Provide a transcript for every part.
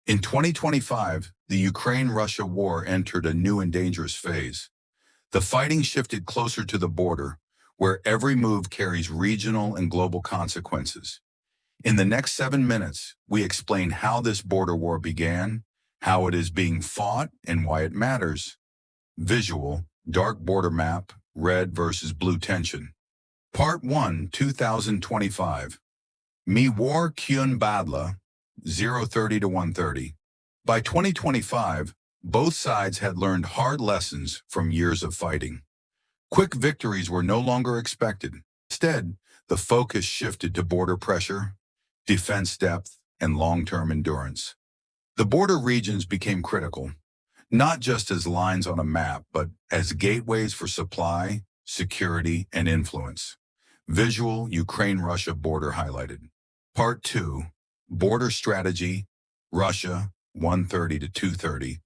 In 2025, the Ukraine-Russia war entered a new and dangerous phase. The fighting shifted closer to the border, where every move carries regional and global consequences. In the next 7 minutes, we explain how this border war began, how it is being fought, and why it matters. Visual, dark border map, red versus blue tension. Part 1, 2025. Mi war kyun badla, 030 to 130. By 2025, both sides had learned hard lessons from years of fighting. Quick victories were no longer expected. Instead, the focus shifted to border pressure, defense depth, and long-term endurance. The border regions became critical, not just as lines on a map, but as gateways for supply, security, and influence. Visual Ukraine-Russia border highlighted. Part 2, Border Strategy, Russia, 130 to 230.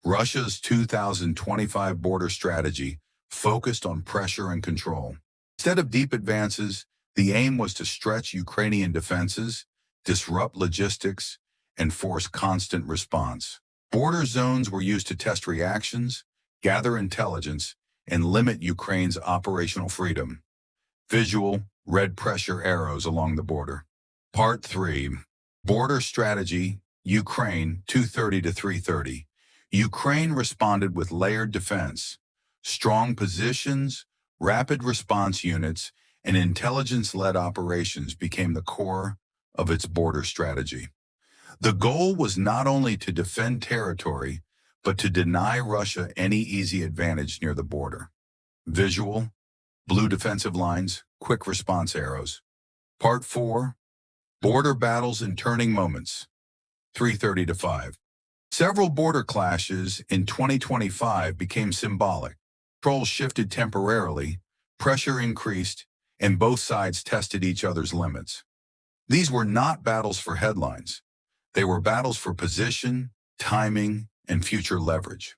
Russia's 2025 border strategy focused on pressure and control. Instead of deep advances, the aim was to stretch Ukrainian defenses, disrupt logistics, and force constant response. Border zones were used to test reactions, gather intelligence, and limit Ukraine's operational freedom. Visual, red pressure arrows along the border. Part 3, Border Strategy, Ukraine, 230 to 330. Ukraine responded with layered defense, strong positions, rapid response units, and intelligence-led operations became the core of its border strategy. The goal was not only to defend territory, but to deny Russia any easy advantage near the border. Visual, blue defensive lines, quick response arrows. Part 4, Border Battles and Turning Moments, 330 to 5. Several border clashes in 2025 became symbolic. Control shifted temporarily, pressure increased, and both sides tested each other's limits. These were not battles for headlines. They were battles for position, timing, and future leverage.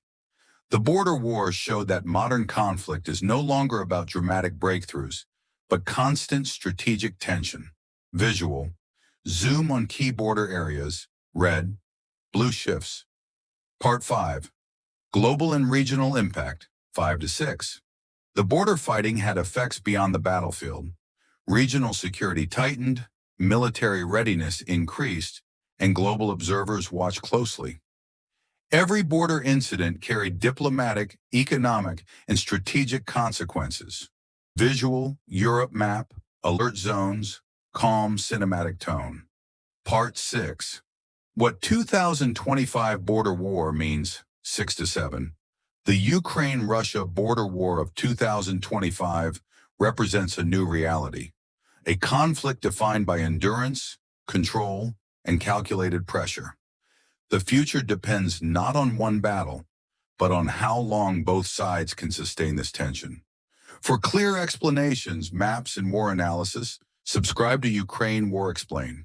The border wars showed that modern conflict is no longer about dramatic breakthroughs, but constant strategic tension. Visual, zoom on key border areas, red, blue shifts. Part 5, Global and Regional Impact, 5 to 6. The border fighting had effects beyond the battlefield. Regional security tightened, military readiness increased, and global observers watched closely. Every border incident carried diplomatic, economic, and strategic consequences. Visual, Europe map, alert zones, calm cinematic tone. Part 6, What 2025 Border War Means, 6 to 7. The Ukraine-Russia border war of 2025 represents a new reality, a conflict defined by endurance, control, and calculated pressure. The future depends not on one battle, but on how long both sides can sustain this tension. For clear explanations, maps, and war analysis, subscribe to Ukraine War Explained.